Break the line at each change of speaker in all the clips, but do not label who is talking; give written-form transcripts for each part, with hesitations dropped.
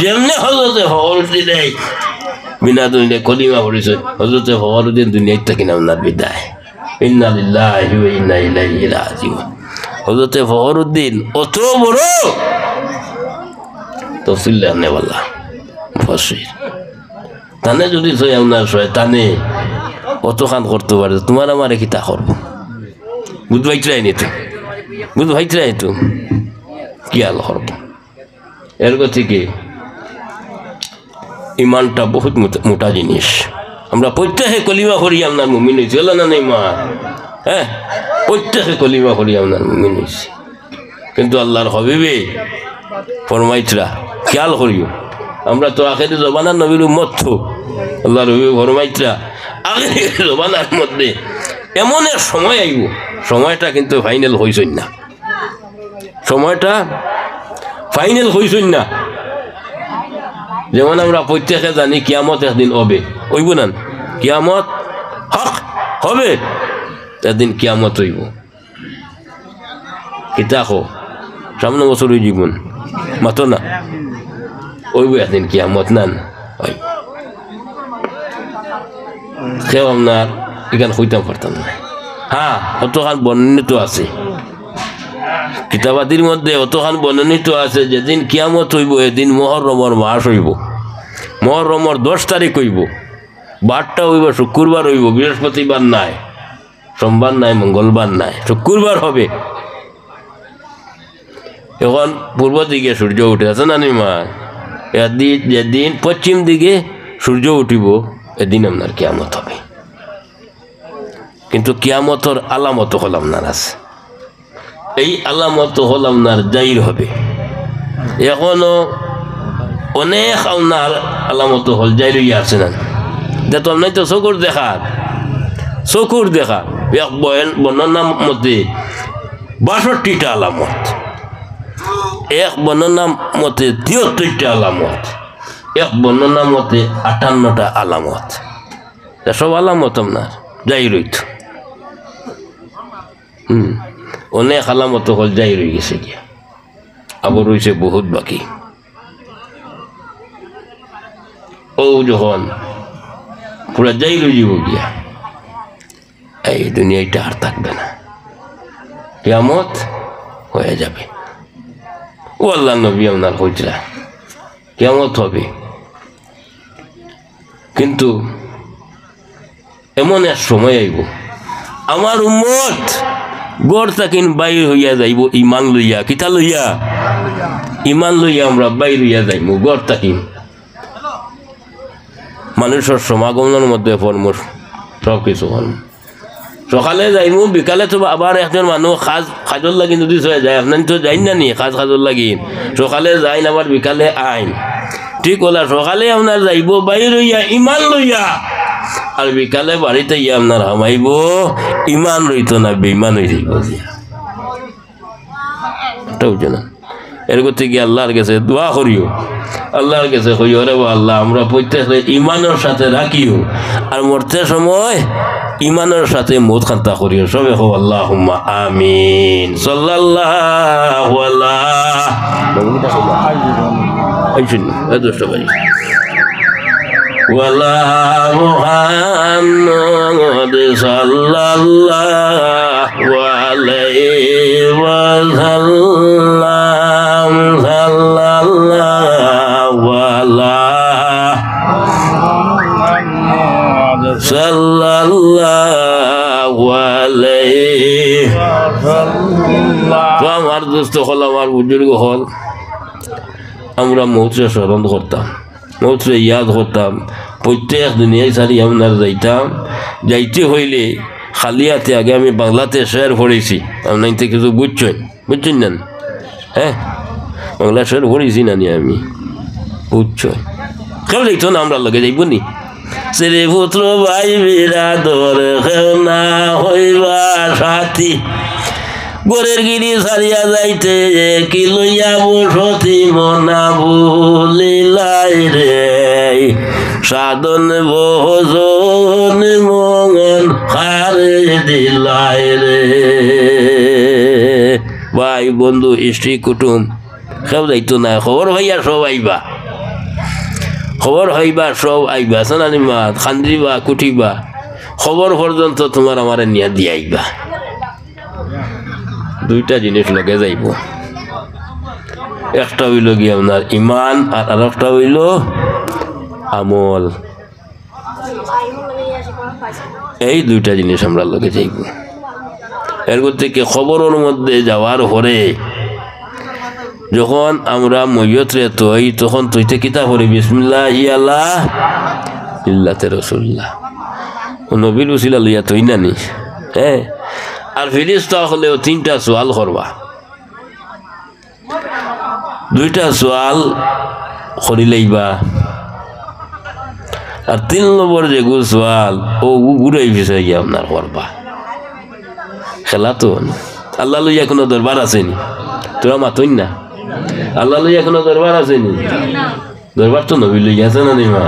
যেমনি হজরতে ফখরুদ্দিন বিনা দুনিয়া কলিমা পড়েছে হজরতে ফখরুদ্দিন দুনিয়ায় থাকি না ওনার বিদায় ইন্না লিল্লাহি ওয়া ইন্না ইলাইহি রাজিউন হজরতে ফখরুদ্দিন অত বড় তফসিল জানেওয়ালা মুফাসসির তানে যদি সই আপনার শয়তানে অত খান করতে পারে তোমার আমার কি তা করবো বুঝবাইতরাই নি তো বুঝবাইতরাই তো কি আল করবো এর থেকে ইমানটা বহুত মোটা জিনিস আমরা প্রত্যেকে কলিমা করি আপনার মুমিন হয়েছি হলো না নেই মা হ্যাঁ প্রত্যেকে কলিমা করি আপনার মুমিন হয়েছি কিন্তু আল্লাহর হবিবে ফরমাইতরা খেয়াল করিও আমরা তো আখেরি জবানার নবীর উম্মত তো আল্লাহর হবিবে ফরমাইতরা আখেরি জবানার মধ্যে এমন এক সময় আইব সময়টা কিন্তু ফাইনাল হইছই না সময়টা ফাইনাল হইছই না যেমন আমরা প্রত্যেকে জানি কিয়ামত একদিন হবে হইব না কিয়ামত হক হবে একদিন কিয়ামত হইব কিতা কো সামনে বছর ওই জীবন মাতো না হইব একদিন কিয়ামত না হয় কেউ আপনার এখান হইতাম পারতাম না হ্যাঁ অতখান বর্ণিত আছে কিতাবাদির মধ্যে অতখান বর্ণিত আছে যেদিন কিয়ামত হইব এদিন মহরমর মাস হইব মহরমর 10 তারিখ হইব বারটা হইব শুক্রবার হইব বৃহস্পতিবার নাই সোমবার নাই মঙ্গলবার নাই শুক্রবার হবে এখন পূর্ব দিকে সূর্য উঠে আছে না নিমা যেদিন পশ্চিম দিকে সূর্য উঠিব এদিন আপনার কিয়ামত হবে কিন্তু কিয়ামতর আলামত হল আপনার আছে এই আলামত হল আপনার জাহির হবে এখনো অনেক আপনার আলামত হল জাহির হইয়া আছে না দেখো আপনার তো চকুর দেখা এক বর্ণনা মতে 62টা আলামত এক বর্ণনা মতে 73টা আলামত এক বর্ণনা মতে 58টা আলামত সব আলামত আপনার জাহির হইত অনেক আলামত হল জাহির হয়ে গেছে গিয়া আবার রয়েছে বহুত বাকি ও যখন পুরা জাহির হয়ে যাব গিয়া এই দুনিয়াটা আর থাকবে না কিয়ামত হয়ে যাবে ও আল্লাহ নবী আপনার কইতরা কিয়ামত হবে কিন্তু এমন এক সময় আইব আমার উম্মত গড় তাকিন বাইর হইয়া যাইব ইমান লইয়া কিতা লইয়া ইমান লইয়া আমরা বাইর হইয়া যাইব গড় তাকিন মানুষের সমাগমের মধ্যে ফরমোর সব কিছু হল সকালে যাইমু বিকালে তো আবার একজন মানুষ খাজর লাগি যদি চলে যায় আপনার তো যাই না নি খাজর লাগি সকালে যাইন আবার বিকালে আইন ঠিক হলা সকালে আপনার যাইব বাইর হইয়া ইমান লইয়া আর বিকালে বাড়িতে গিয়ে আপনার হামাইব ইমান রইত না বেইমান হয়ে যাইব না এর করতে গিয়ে আল্লাহর কাছে দোয়া করিও আল্লাহর কাছে কইও রে আল্লাহ আমরা প্রত্যেক ইমানের সাথে রাখিও আর মরতে সময় ইমানের সাথে মত খান্তা করিও সবে হো আল্লাহুম্মা আমিন সাল্লাল্লাহু আলাইহি ওয়ালা মুহাম্মদ সাল্লাল্লাহু আলাইহি ওয়াসাল্লাম সাল্লাল্লাহু আলাইহি তো আমার দোস্ত হল আমার বুজুর্গ হল আমরা মৌত্রে স্মরণ করতাম মৌত্রে ইয়াদ করতাম প্রত্যেক দুনিয়ায় সারি আপনার যাইতে হইলে খালি হাতে আগে আমি বাংলাতে শেয়ার পড়েছি আপনার কিছু বুঝছেন না হ্যাঁ বাংলা শেয়ার পড়েছি না নি আমি বুঝছেন কেউ যাইতো না আমরা লগে যাইব নি শ্রী পুত্র ভাই বিরাদর কেউ না হইবা সাথী গোরের গিরি সারিয়া যাইতে কি লইয়া বসতি মনা ভুলিলাই রে সাধন ভোজন মঙ্গল হারে দিলাই রে ভাই বন্ধু স্ত্রী কুটুম কেউ যাইতো না খবর ভাইয়া সব আইবা খবর হইবা সব আইবা সানানি মা খান্দিবা কুটিবা খবর পর্যন্ত তোমার আমার নিয়ে দিয়ে আইবা দুইটা জিনিস লগে যাইব একটা হইল গিয়ে আপনার ইমান আর আরেকটা হইল আমল এই দুইটা জিনিস আমরা লগে যাইব এর থেকে খবরের মধ্যে যাওয়ার পরে যখন আমরা মৈয়তরে তৈ তখন তৈতে কিতা করি বিসমিল্লাহ আল্লাহ ইল্লাতে রসুল্লাহ নবীর উসিলা লইয়া তৈ নানি হ্যাঁ আর ফিরিস্তা হলেও তিনটা সোয়াল করবা দুইটা সোয়াল করিলেইবা আর 3 নম্বর যে সোয়াল ও ঘুরাই ফিসে গিয়ে আপনার করবা খেলা তো আল্লাহ লইয়া কোনো দরবার আসেনি তোরা মাতই না আল্লাহ লইয়া কোনো দরবার আসেনি দরবার তো নবী লইয়া আছে না নিমা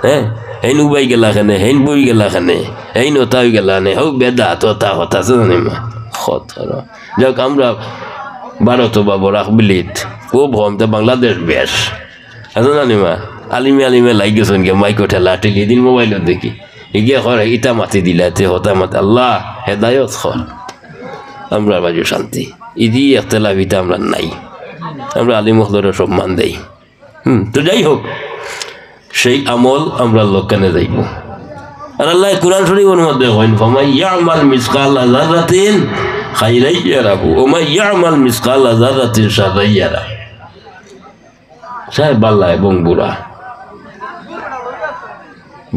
হ্যাঁ হেন উবাই গেলা খানে হেন বই গেলা খানে হেন ওতাই গেলা নে হোক বেদা তোতা হতাছে না নিমা খতর যাক আমরা ভারত বা বরাক বিলিত খুব হমতে বাংলাদেশ বেশ আছে না নিমা আলিমে লাই গেছেন গে মাইকো ঠেলা ঠেলি দিন মোবাইলত দেখি এগিয়ে করে ইটা মাতি দিলাতে হতা মাতি আল্লাহ হেদায়ত খর আমরা বাজু শান্তি ইদি একতলা ভিটা আমরা নাই আমরা আলিম হলরে সম্মান দেই তো যাই হোক সেই আমল আমরা লোকানে যাইব আর আল্লাহ কুরআন শরীফের মধ্যে কইন ফামাই ইয়ামাল মিসকালা যারাতিন খাইরাই ইয়ারাহু ওয়া মাই ইয়ামাল মিসকালা যারাতিন শাররাই ইয়ারা সাহেব আল্লাহ এবং বুড়া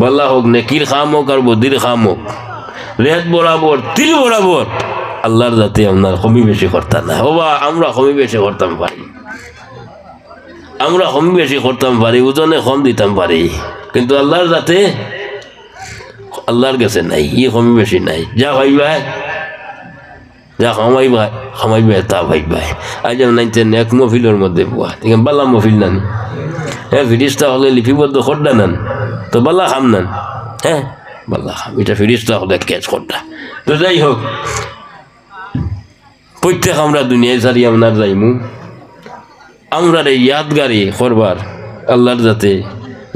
বাল্লা হোক নেকির খাম হোক আর বদির খাম হোক রেত বরাবর তিল বরাবর আল্লাহর জাতি আপনার কমি বেশি করতাম না বাবা আমরা কমি বেশি করতাম পারি আমরা কমি বেশি করতাম পারি ওজনে কম দিতাম পারি কিন্তু আল্লাহর জাতে আল্লাহর কাছে নাই ই কমি বেশি নাই যা ভাইবা যা খামাইবা তা ভাইবা আজ নাইতেন এক মফিলের মধ্যে পোয়া ঠিক বাল্লা মফিল নান হ্যাঁ ফিরিস্তা হলে লিপিবদ্ধ খড্ডা নান তো বাল্লা খাম নান হ্যাঁ বাল্লা খাম এটা ফিরিস্তা হলে ক্যাচ খড্ডা তো যাই হোক প্রত্যেক আমরা দুনিয়ায় সারি আপনার যাইমু আমরা এই ইয়াদগারি করবার আল্লাহর যাতে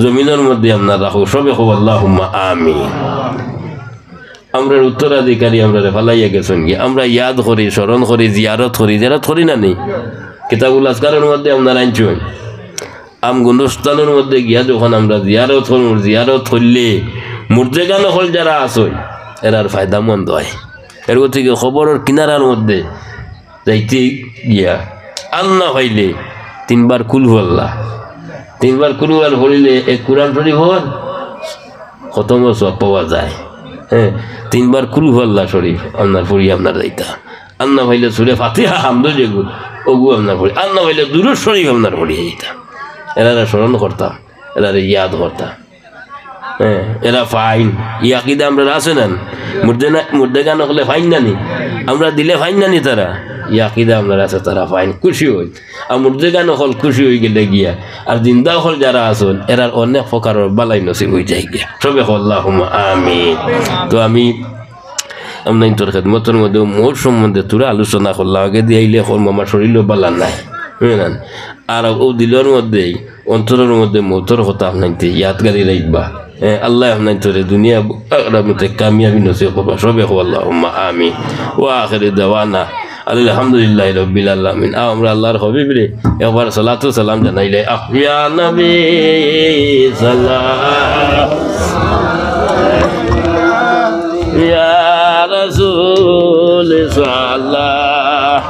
জমিনের মধ্যে আপনার রাখো সবে খুব আল্লাহুম্মা আমিন আমরা উত্তরাধিকারী আমরা ফালাইয়া গেছেন গিয়ে আমরা ইয়াদ করি স্মরণ করি জিয়ারত করি না নেই কিতাবুল আজকারের মধ্যে আপনার আনছেন গুণস্থানের মধ্যে গিয়া যখন আমরা জিয়ারত করলে মুর্জেগান হল যারা আসই এরার ফায়দামন্দ হয় এর থেকে খবরের কিনারার মধ্যে যাইতে গিয়া আল্লাহ হইলে 3 বার কুল আল্লাহ 3 বার কুল হইলে এক কুরআন শরীফ হল খতম সব পাওয়া যায় হ্যাঁ 3 বার কুল আল্লাহ শরীফ আপনার পড়ি আপনার যাইতা আল্লাহ হইলে সূরা ফাতিহা হামদু যেগু ওগু আপনার পড়ি আল্লাহ হইলে দুরূদ শরীফ আপনার পড়ি যাইতা এরা স্মরণ করতাম এরা ইয়াদ করতাম হ্যাঁ এরা ফাইন ই আকিদা আমরা আছে না মুর্দেগান হলে ফাইন নানি আমরা দিলে ফাইন নানি তারা ই আকিদা আমরা আছে তারা ফাইন খুশি হই আর মুর্দেগান হল খুশি হয়ে গেলে গিয়া আর জিন্দা হল যারা আসন এরার অনেক প্রকারের বালাই নসিব হয়ে যায় গিয়া সবে আল্লাহুম্মা আমিন তো আমি আমরা তোর খেদমতের মধ্যে মোর সম্বন্ধে তোরা আলোচনা করলাম আগে দিয়ে আইলে হল আমার শরীরও বালা নাই বুঝলেন আর ও দিলের মধ্যে অন্তরের মধ্যে মতর কথা আপনাইতে ইয়াদগারি রাখবা আল্লাহ আপনার তোরে দুনিয়া আখরাতে কামিয়াবি নসিব করবা সবে আল্লাহুম্মা আমিন ওয়া আখিরু দাওয়ানা আলহামদুলিল্লাহি রাব্বিল আলামিন আমরা আল্লাহর হাবিব রে একবার সালাতু সালাম জানাইলে ইয়া নবী সাল্লাল্লাহু ইয়া রাসূল সাল্লাল্লাহু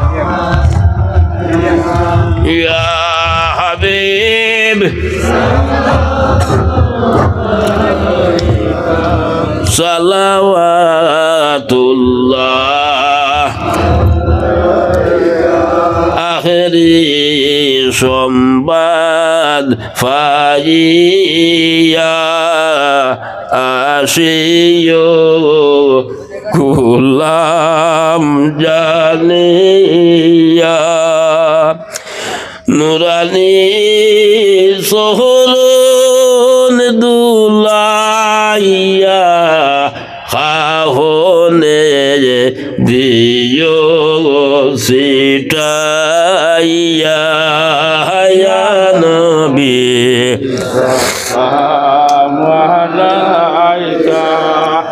ইয়া হাবিব সালাওয়াতুল্লাহ আখেরি সংবাদ ফাইয়া আসিও কুলাম জানিয়া নুরানি সোহরন দুলাইয়া খাহনে দিও সিটাইয়া নবী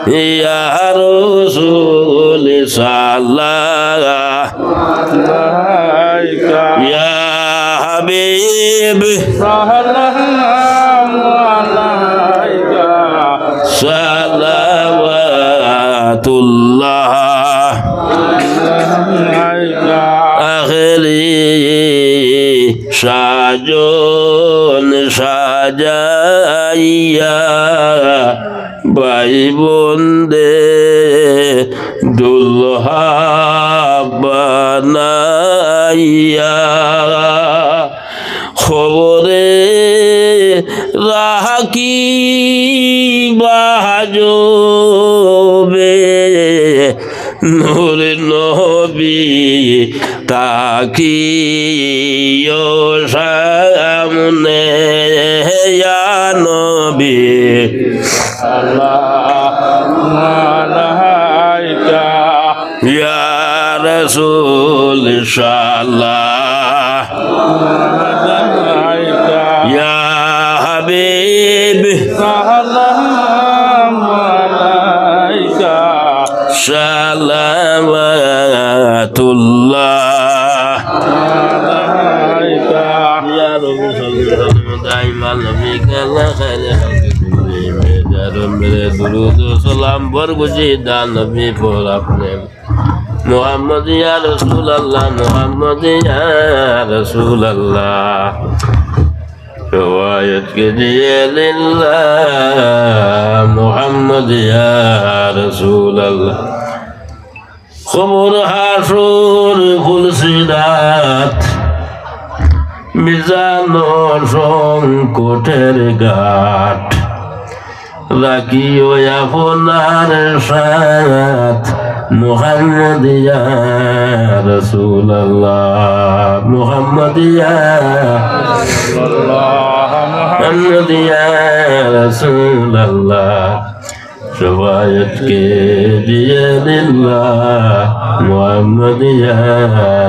ইয়া রাসূল সাল্লাল্লাহু ইয়া হাবিব সালাওয়াতুল্লাহ আখেরি সাজন সাজাইয়া ভাই বন্দে দুলহা বানাইয়া খবরে রাখি বাজবে নূর নবী তাকিও সামনে ইয়া নবী ইয়া রাসূল সাল্লাল্লাহু ইয়া হাবিব সালাওয়াতুল্লাহ ইয়া রাসূল দাইমান নবীকে খায়রে मेरे दुरूद सलाम बरगुजी दान नबी पर अपने मोहम्मद या रसूल अल्लाह मोहम्मद या रसूल अल्लाह रवायत के लिए लिल्लाह मोहम्मद या रसूल अल्लाह खबर हाशुर फुलसिरात मिजान संकटेर घाट রাখিও আপনার সাথ মুহাম্মদ ইয়া রাসূলুল্লাহ মুহাম্মদ ইয়া মুহাম্মদ ইয়া রাসূলুল্লাহ শফায়াত কে দিয়ে লিল্লাহ মুহাম্মদ ইয়া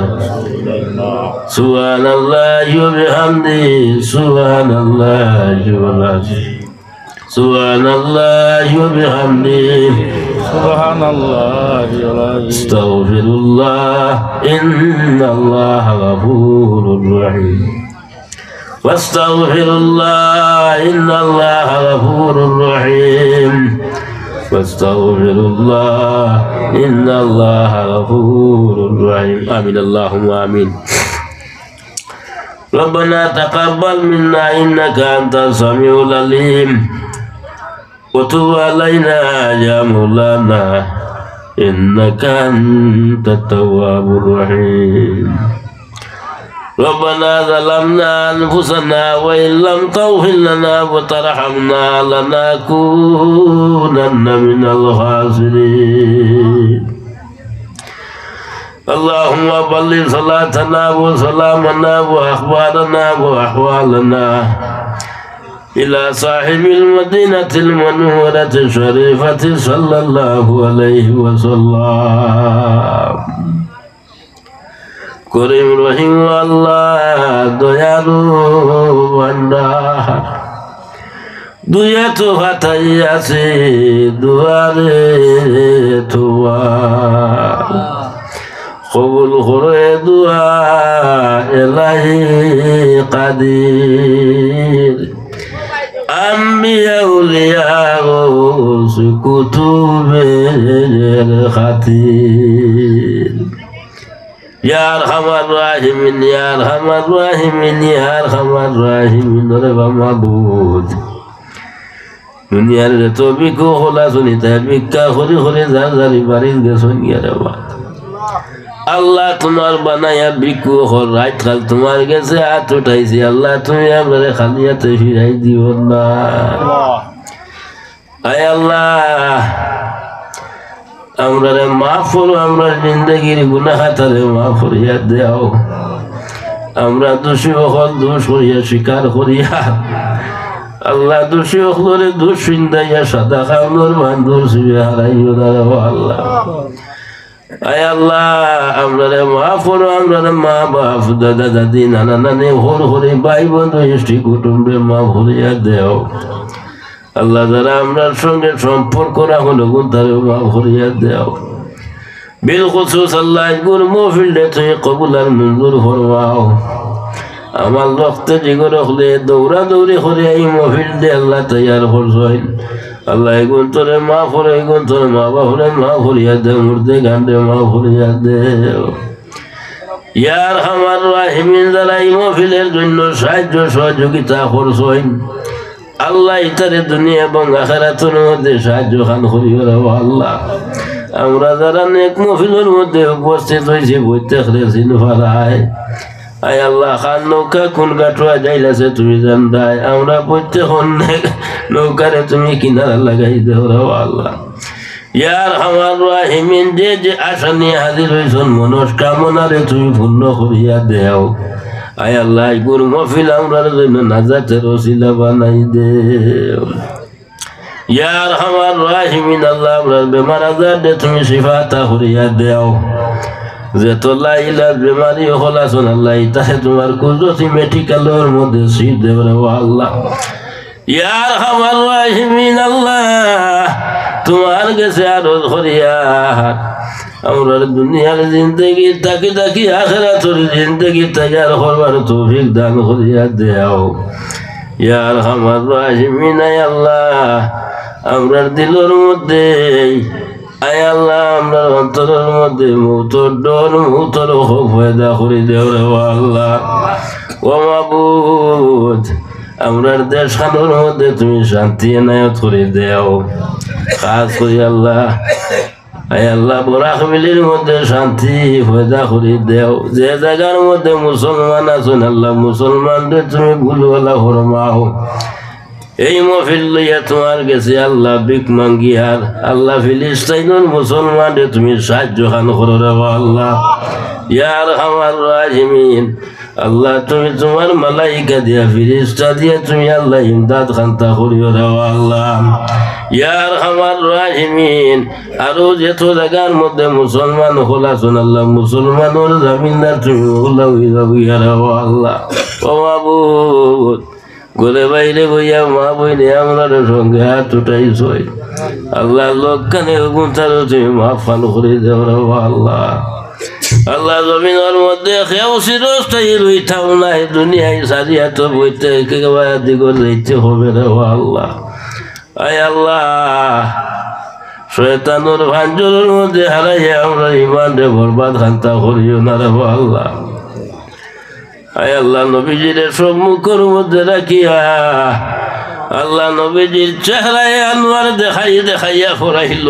রাসূলুল্লাহ সুবহানাল্লাহি ওয়া বিহামদিহি সুবহানাল্লাহি ওয়াল আযীম سبحان الله وبحمده سبحان الله العظيم استغفر الله إن الله غفور رحيم واستغفر الله إن الله غفور رحيم واستغفر الله إن الله غفور رحيم آمين اللهم آمين ربنا تقبل منا إنك أنت السميع العليم وتب علينا يا مولانا إنك أنت التواب الرحيم ربنا ظلمنا أنفسنا وإن لم تغفر لنا وترحمنا لنكونن من الخاسرين اللهم بلغ صلاتنا وسلامنا وأخبارنا وأحوالنا إلى صاحب المدينة المنورة الشريفة صلى الله عليه وسلم كريم رحيم الله দয়ালু ভান্ডার দুয়া তো হাতাই আছে দুয়ারে তোমার কবুল করে দুয়া এলাহি কাদির আম্বিয়া উলিয়া গৌস কুতুবের খাতির ইয়া আরহামার রাহিমিন ইয়া আরহামার রাহিমিন ইয়া আরহামার রাহিমিন রে মাবুদ দুনিয়ার যত বিকু হলা শুনিতে ভিক্ষা হরি হরি যার যারি বাড়ির গেছন ইয়ারে বাদ আল্লাহ তোমার বানায়া বিকু হর রাত কাল তোমার কাছে হাত উঠাইছি আল্লাহ তুমি আমারে খালি হাতে ফিরাই দিও না আয় আল্লাহ আমরা মাফ করো আমরা জিন্দগির গুনাহ খাতারে মাফ করিয়া দাও আমরা দোষী হল দোষ করিয়া স্বীকার করিয়া আল্লাহ দোষী হলে দোষ চিন্তাইয়া সাদা খাওয়ানোর বান্ধব হারাইও দাঁড়াও আল্লাহ আয় আল্লাহ আমরা মাফ করো, আমরা মা বাপ দাদা দাদি নানা নানি হর হরে ভাই বন্ধু ইষ্টি কুটুম্বে মা ভরিয়া দেও আল্লাহ, যারা আমরার সঙ্গে সম্পর্ক রাখলো গুণ তারে মা ভরিয়া দেও। বিলখুসুস আল্লাহ গুণ মহফিলটা তুমি কবুল আর মঞ্জুর ফরমাও। আমার রক্তে জিগর হলে দৌড়া দৌড়ি করে এই মহফিল দে আল্লাহ তৈয়ার করছেন আল্লাহ, এগুন তোরে মা ফরে এগুন তোরে মা বাপরে মা ভরিয়া দে, মুর্দে গান্ডে মা ভরিয়া দে। ইয়ার আমার রাহিমিন যারা এই মহফিলের জন্য সাহায্য সহযোগিতা করছেন আল্লাহ, ইতারে দুনিয়া এবং আখিরাতের মধ্যে সাহায্য খান করিও আল্লাহ। আমরা যারা নেক মহফিলের মধ্যে উপস্থিত হয়েছি বইতে খেলেছি ফারায় আয় আল্লাহ, খান নৌকা কোন গাটুয়া যাইলাছে তুমি জানদাই, আমরা প্রত্যেক নৌকারে তুমি কিনারা লাগাই দেও আল্লাহ। ইয়ার আমার রাহিমিন যে যে আশা নিয়ে হাজির হয়েছেন মনস্কামনারে তুমি পূর্ণ করিয়া দেও আয় আল্লাহ। গুরু মহফিল আমরার জন্য নাজাতের ওসিলা বানাই দেও। ইয়ার আমার রাহিমিন আল্লাহ, আমরা বেমার আজার দে তুমি শিফাতা করিয়া দেও। যে তোলা ইলাজ বেমারি হল আসুন আল্লাহ, তাহে তোমার কুদরতি মেডিকেলের মধ্যে সিট দেব আল্লাহ। ইয়ার আমার রাহিমিন আল্লাহ, তোমার কাছে আরজ করিয়া আমরা দুনিয়ার জিন্দগি তাকি তাকি আখিরাতের জিন্দগি তৈয়ার করবার তৌফিক দান করিয়া দেও। ইয়ার আমার রাহিমিন আল্লাহ, আমরা দিলের মধ্যে আয় আল্লাহ, আমরা অন্তরের মধ্যে মৌতর ডর মৌতর পয়দা করে দেও রে আল্লাহ। ও মাবুদ, আমরার দেশ খানোর মধ্যে তুমি শান্তি এনায়ত করে দেও। খাস করি আল্লাহ আয় আল্লাহ, বরাক মিলির মধ্যে শান্তি পয়দা করে দেও। যে জায়গার মধ্যে মুসলমান আছেন আল্লাহ, মুসলমানদের তুমি ভুলওয়ালা ফরমাও। এই মহফিল লইয়া তোমার গেছে আল্লাহ বিক মাঙ্গিয়ার আল্লাহ, ফিলিস্তাইনের মুসলমানদের তুমি সাহায্য খান করো রে আল্লাহ। ইয়ার আমার রাহিমিন আল্লাহ, তুমি তোমার মালাইকা দিয়া ফিরিস্তা দিয়া তুমি আল্লাহ ইমদাদ খান্তা করিও রে আল্লাহ। ইয়ার আমার রাহিমিন আরো যেত জায়গার মধ্যে মুসলমান হলাছুন আল্লাহ, মুসলমানের জামিনদার তুমি হইয়া রে আল্লাহ। ও মাবুদ, ঘরে বাইরে বইয়া মা বইনে আমরা সঙ্গে হাত উঠাইছ আল্লাহ, লোক কানে গুন্থারও তুমি মাফান করে দেও রে আল্লাহ। আল্লাহ, জমিনের মধ্যে কেউ চিরস্থায়ী রইতাও নাই, দুনিয়ায় সারিয়া তো বইতে একেবারে দিগর যাইতে হবে রে আল্লাহ। আয় আল্লাহ, শয়তানোর ভাঞ্জরের মধ্যে হারাইয়া আমরা ইমান রে বরবাদ খান্তা করিও না রে আল্লাহ। আয় আল্লাহ, নবীজির সম্মুখের মধ্যে রাখিয়া আল্লাহ, নবীজির চেহারায় আনোয়ার দেখাইয়া ফরাইল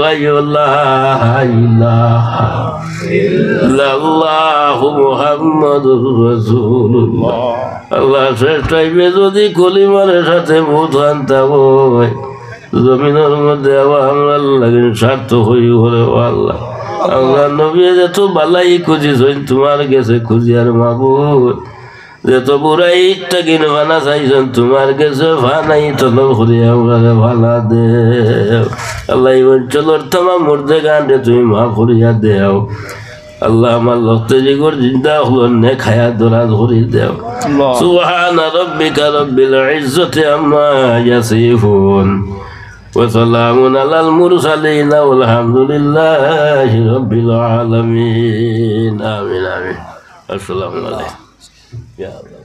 আল্লাহু মুহাম্মাদুর রাসূলুল্লাহ। আল্লাহ, শেষ টাইমে যদি কলিমার সাথে ভূত আনতা হয় জমিনের মধ্যে আবার আমরা লাগিন স্বার্থ হই হলে আল্লাহ। আল্লাহ, নবী যেত বালাই খুঁজিছেন তোমার গেছে খুঁজি আর মাবুদ, যেত বুড়াই তাকিন ভানা চাইছেন তোমার গেছে ভানাই তলব করে আমরা ভালা দেও আল্লাহ। এই অঞ্চলের তোমা মুর্দে গান্ডে তুমি মা করিয়া দেও আল্লাহ। আমার লক্তে জিগর জিন্দা হল নে খায়া দরাজ করে দেও। সুবহান রাব্বিকা রাব্বিল ইজ্জাতি আম্মা ইয়াসিফুন ওয়া সালামুন আলাল মুরসালিন ওয়ালহামদুলিল্লাহি রাব্বিল আলামিন। আমিন আমিন। আসসালামু আলাইকুম। Ya Allah.